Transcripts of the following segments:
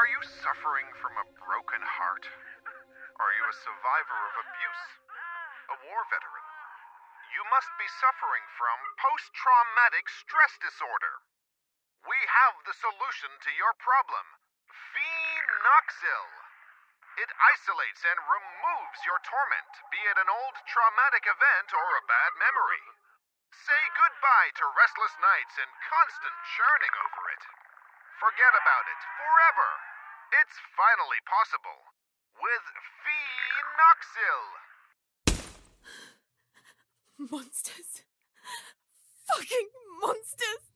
Are you suffering from a broken heart? Are you a survivor of abuse? A war veteran? You must be suffering from post-traumatic stress disorder. We have the solution to your problem. Phenoxyl. It isolates and removes your torment, be it an old traumatic event or a bad memory. Say goodbye to restless nights and constant churning over it. Forget about it forever. It's finally possible with Phenoxyl. Monsters. Fucking monsters.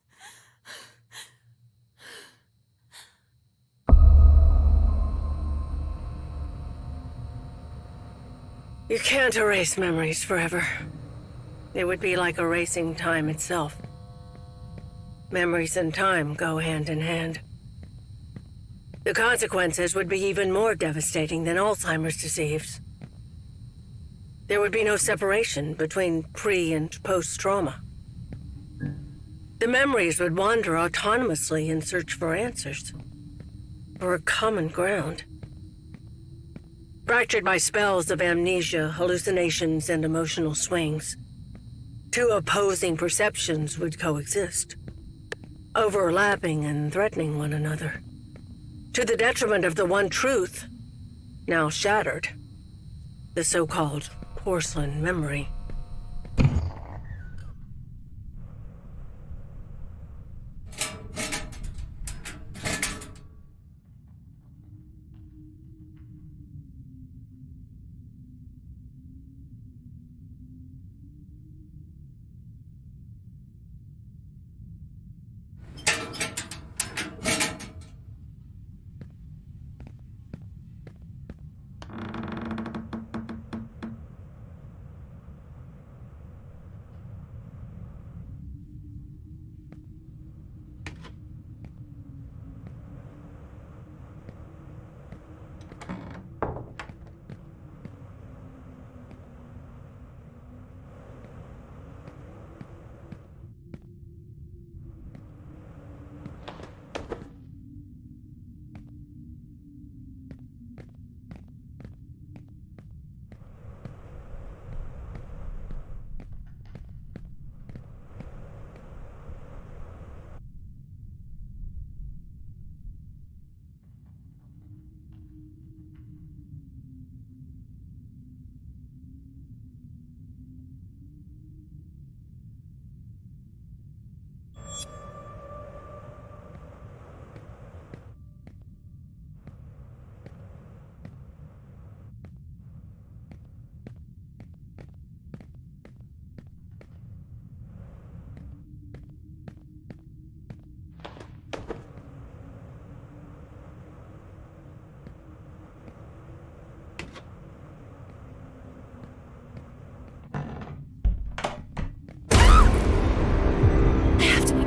You can't erase memories forever. It would be like erasing time itself. Memories and time go hand in hand. The consequences would be even more devastating than Alzheimer's disease. There would be no separation between pre- and post-trauma. The memories would wander autonomously in search for answers, for a common ground. Fractured by spells of amnesia, hallucinations, and emotional swings, two opposing perceptions would coexist, overlapping and threatening one another, to the detriment of the one truth, now shattered, the so-called porcelain memory.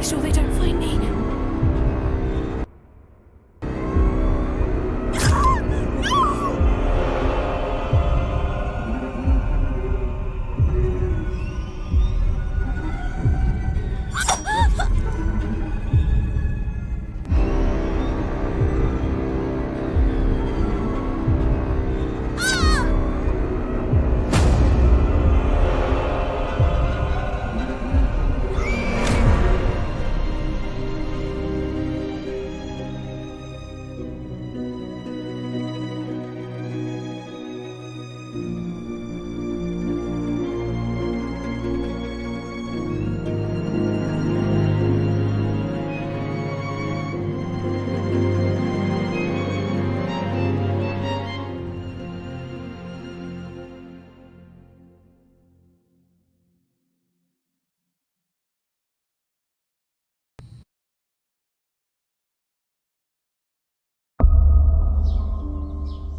Sure they don't find me.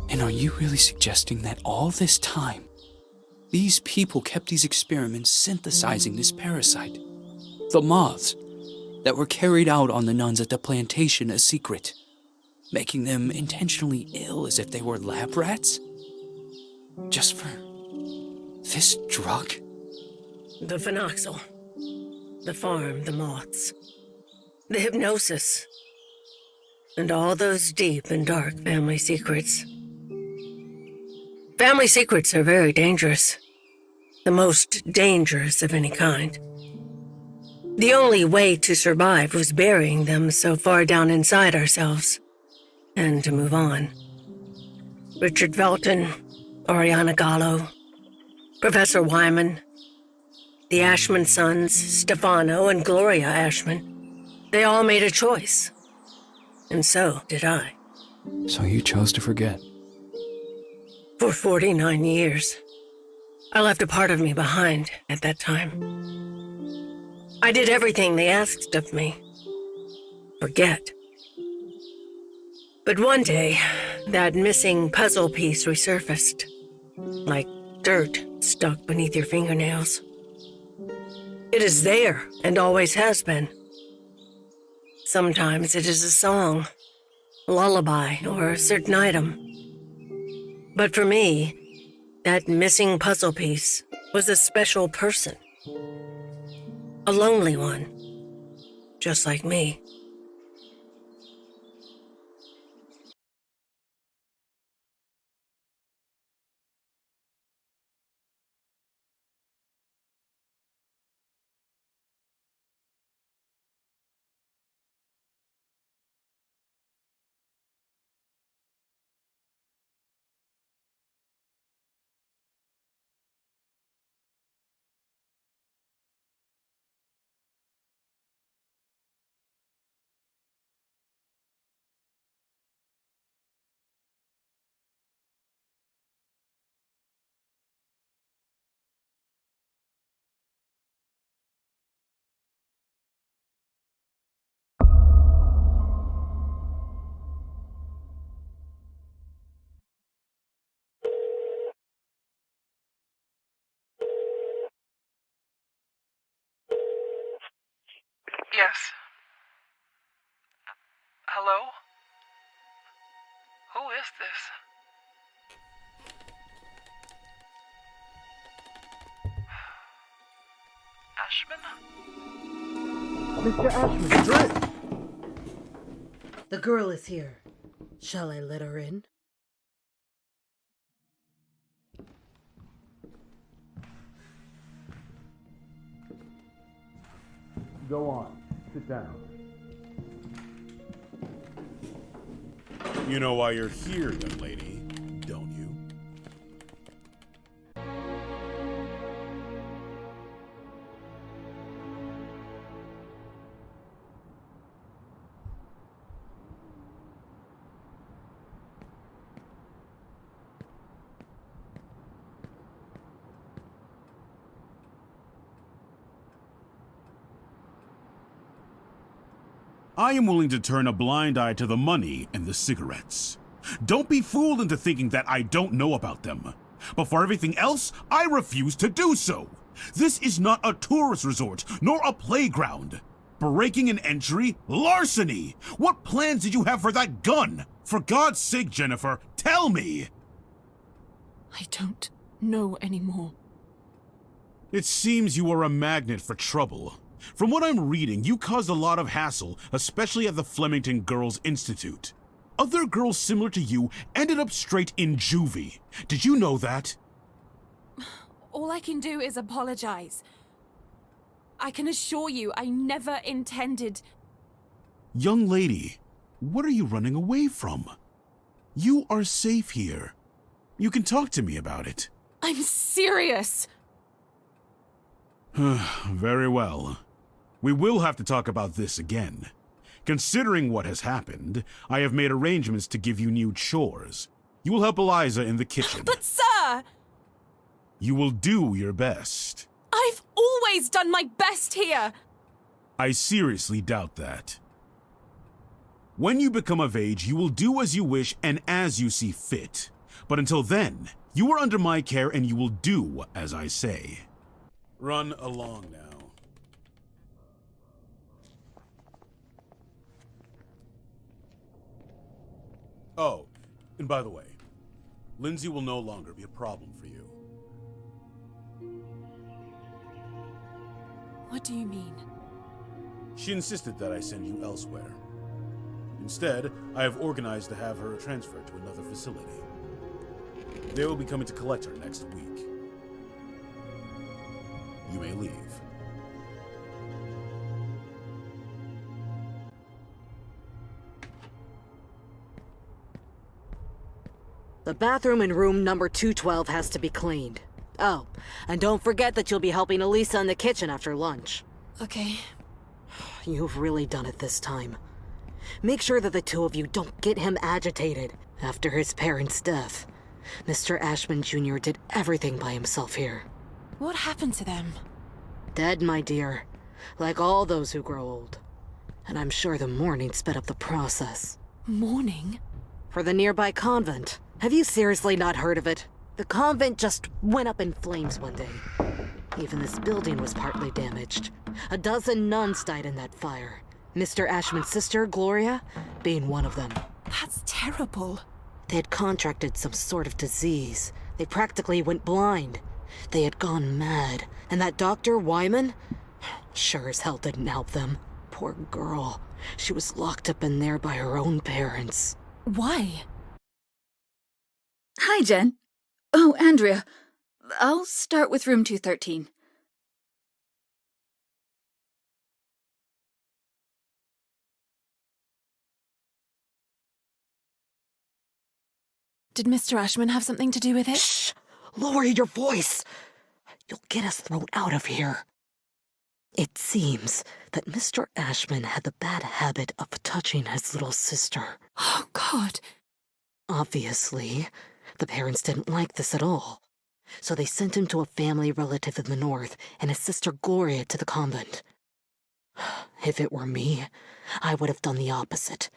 And are you really suggesting that all this time, these people kept these experiments synthesizing this parasite? The moths that were carried out on the nuns at the plantation a secret, making them intentionally ill as if they were lab rats? Just for this drug? The phenoxyl, the farm, the moths, the hypnosis. And all those deep and dark family secrets. Family secrets are very dangerous. The most dangerous of any kind. The only way to survive was burying them so far down inside ourselves. And to move on. Richard Felton, Oriana Gallo, Professor Wyman, the Ashman sons, Stefano and Gloria Ashman. They all made a choice. And so did I. So you chose to forget. For 49 years. I left a part of me behind at that time. I did everything they asked of me. Forget. But one day, that missing puzzle piece resurfaced. Like dirt stuck beneath your fingernails. It is there, and always has been. Sometimes it is a song, a lullaby, or a certain item. But for me, that missing puzzle piece was a special person. A lonely one, just like me. Yes. Hello? Who is this? Ashman? Mr. Ashman, good! The girl is here. Shall I let her in? Go on. Sit down. You know why you're here, young lady, don't you? I am willing to turn a blind eye to the money and the cigarettes. Don't be fooled into thinking that I don't know about them. But for everything else, I refuse to do so. This is not a tourist resort, nor a playground. Breaking an entry? Larceny! What plans did you have for that gun? For God's sake, Jennifer, tell me! I don't know anymore. It seems you are a magnet for trouble. From what I'm reading, you caused a lot of hassle, especially at the Flemington Girls Institute. Other girls similar to you ended up straight in juvie. Did you know that? All I can do is apologize. I can assure you I never intended... Young lady, what are you running away from? You are safe here. You can talk to me about it. I'm serious! Very well. We will have to talk about this again. Considering what has happened, I have made arrangements to give you new chores. You will help Eliza in the kitchen. But sir! You will do your best. I've always done my best here! I seriously doubt that. When you become of age, you will do as you wish and as you see fit. But until then, you are under my care and you will do as I say. Run along now. Oh, and by the way, Lindsay will no longer be a problem for you. What do you mean? She insisted that I send you elsewhere. Instead, I have organized to have her transferred to another facility. They will be coming to collect her next week. You may leave. The bathroom in room number 212 has to be cleaned. Oh, and don't forget that you'll be helping Elisa in the kitchen after lunch. Okay. You've really done it this time. Make sure that the two of you don't get him agitated after his parents' death. Mr. Ashman Jr. did everything by himself here. What happened to them? Dead, my dear. Like all those who grow old. And I'm sure the mourning sped up the process. Mourning? For the nearby convent. Have you seriously not heard of it? The convent just went up in flames one day. Even this building was partly damaged. A dozen nuns died in that fire. Mr. Ashman's sister, Gloria, being one of them. That's terrible. They had contracted some sort of disease. They practically went blind. They had gone mad. And that Dr. Wyman? Sure as hell didn't help them. Poor girl. She was locked up in there by her own parents. Why? Hi, Jen. Oh, Andrea. I'll start with room 213. Did Mr. Ashman have something to do with it? Shh! Lower your voice! You'll get us thrown out of here. It seems that Mr. Ashman had the bad habit of touching his little sister. Oh, God. Obviously, the parents didn't like this at all. So they sent him to a family relative in the north and his sister Gloria to the convent. If it were me, I would have done the opposite.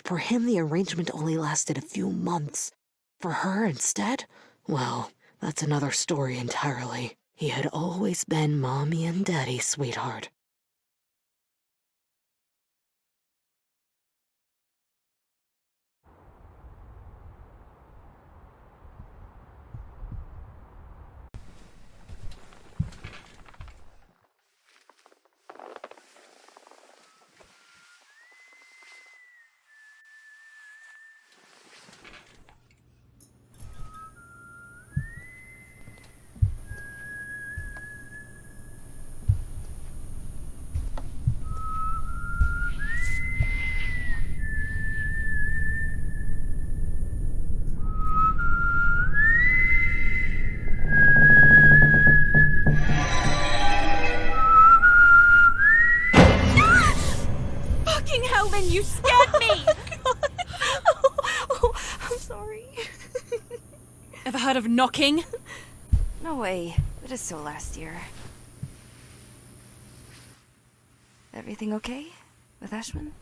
For him, the arrangement only lasted a few months. For her, instead, well, that's another story entirely. He had always been Mommy and Daddy's sweetheart. Helen, you scared me! I'm sorry. Ever heard of knocking? No way. That is so last year. Everything okay with Ashman?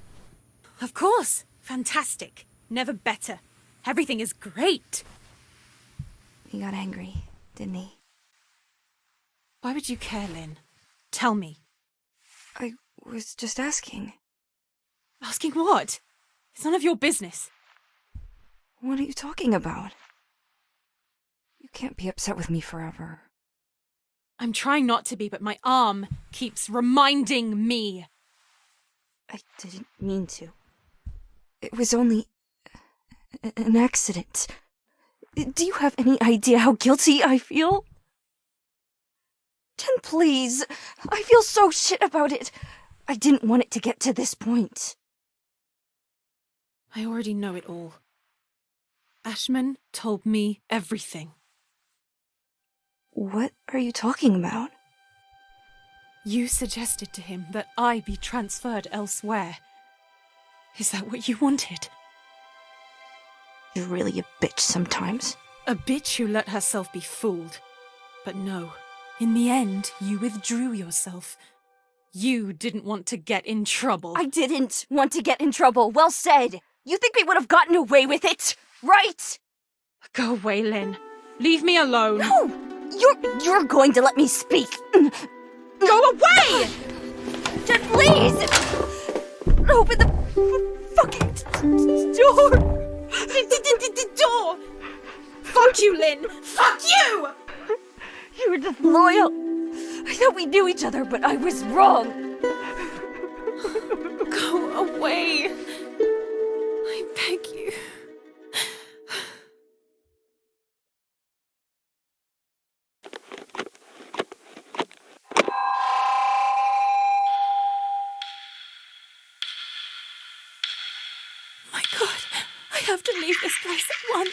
Of course. Fantastic. Never better. Everything is great. He got angry, didn't he? Why would you care, Lynn? Tell me. I was just asking. Asking what? It's none of your business. What are you talking about? You can't be upset with me forever. I'm trying not to be, but my arm keeps reminding me. I didn't mean to. It was only an accident. Do you have any idea how guilty I feel? Jen, please. I feel so shit about it. I didn't want it to get to this point. I already know it all. Ashman told me everything. What are you talking about? You suggested to him that I be transferred elsewhere. Is that what you wanted? You're really a bitch sometimes. A bitch who let herself be fooled. But no, in the end, you withdrew yourself. You didn't want to get in trouble. I didn't want to get in trouble. Well said. You think we would have gotten away with it, right? Go away, Lynn. Leave me alone. No! You're going to let me speak. Go away! Jen, please! Open the fucking door! The door! Fuck you, Lynn! Fuck you! You were just loyal. I thought we knew each other, but I was wrong. Go away. have to leave this place at once.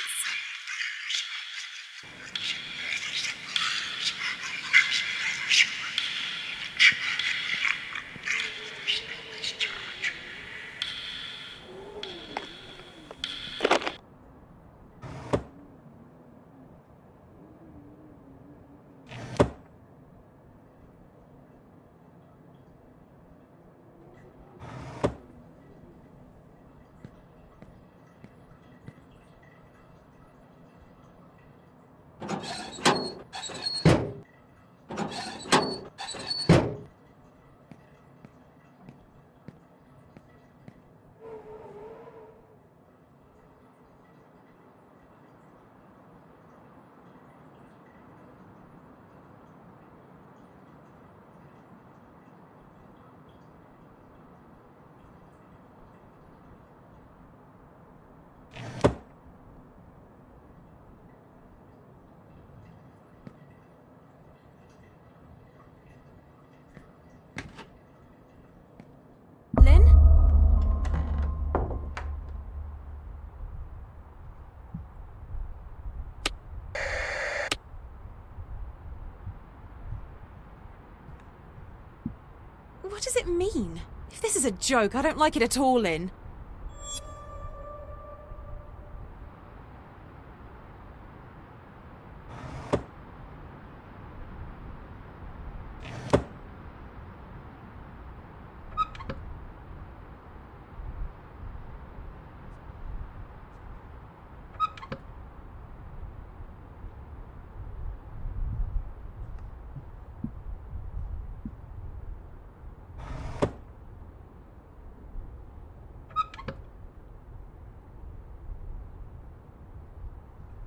Lynn? What does it mean? If this is a joke, I don't like it at all, Lynn.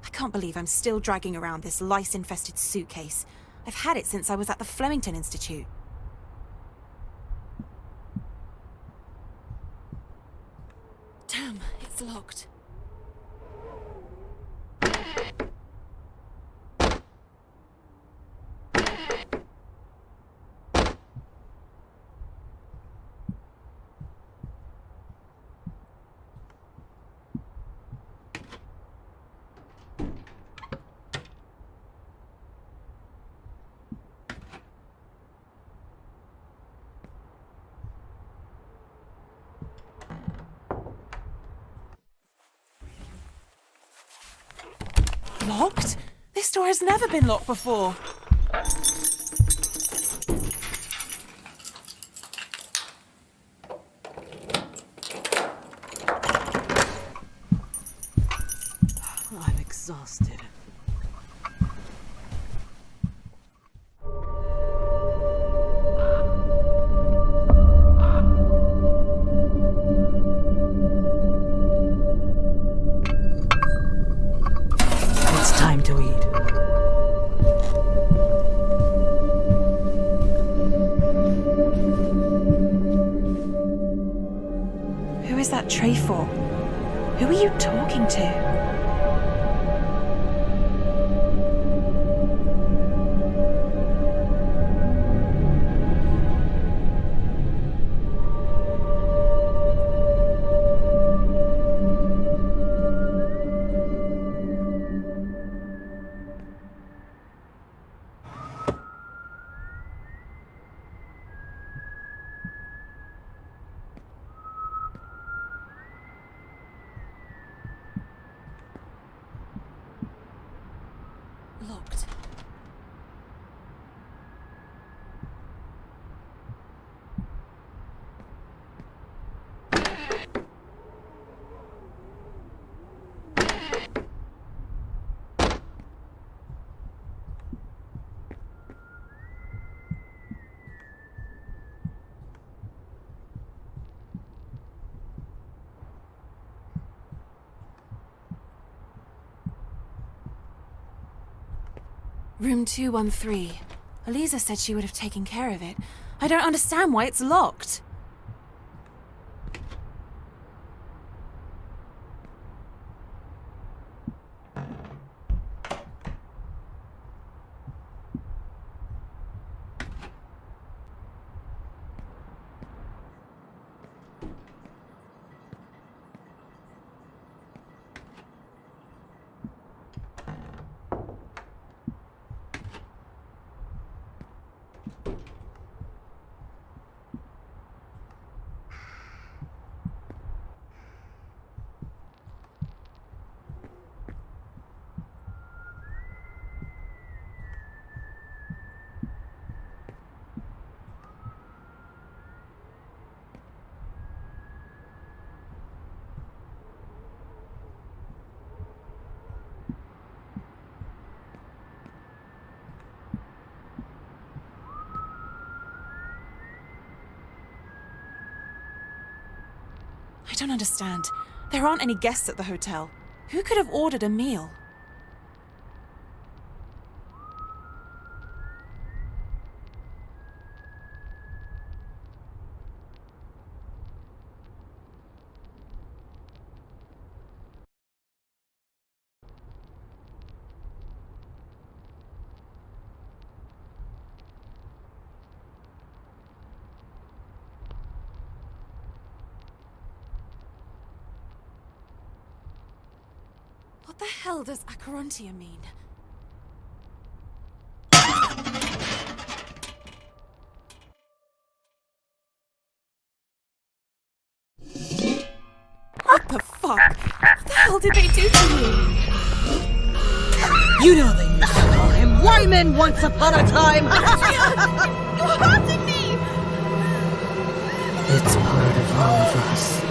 I can't believe I'm still dragging around this lice-infested suitcase. I've had it since I was at the Flemington Institute. Damn, it's locked. Locked? This door has never been locked before. I'm exhausted. Time to eat. Who is that tray for? Who are you talking to? Locked. Room 213. Eliza said she would have taken care of it. I don't understand why it's locked. I don't understand. There aren't any guests at the hotel. Who could have ordered a meal? What the hell does Acherontia mean? What the fuck? What the hell did they do to me? You know they used to call him Wyman once upon a time! You're hurting me! It's part of all of us.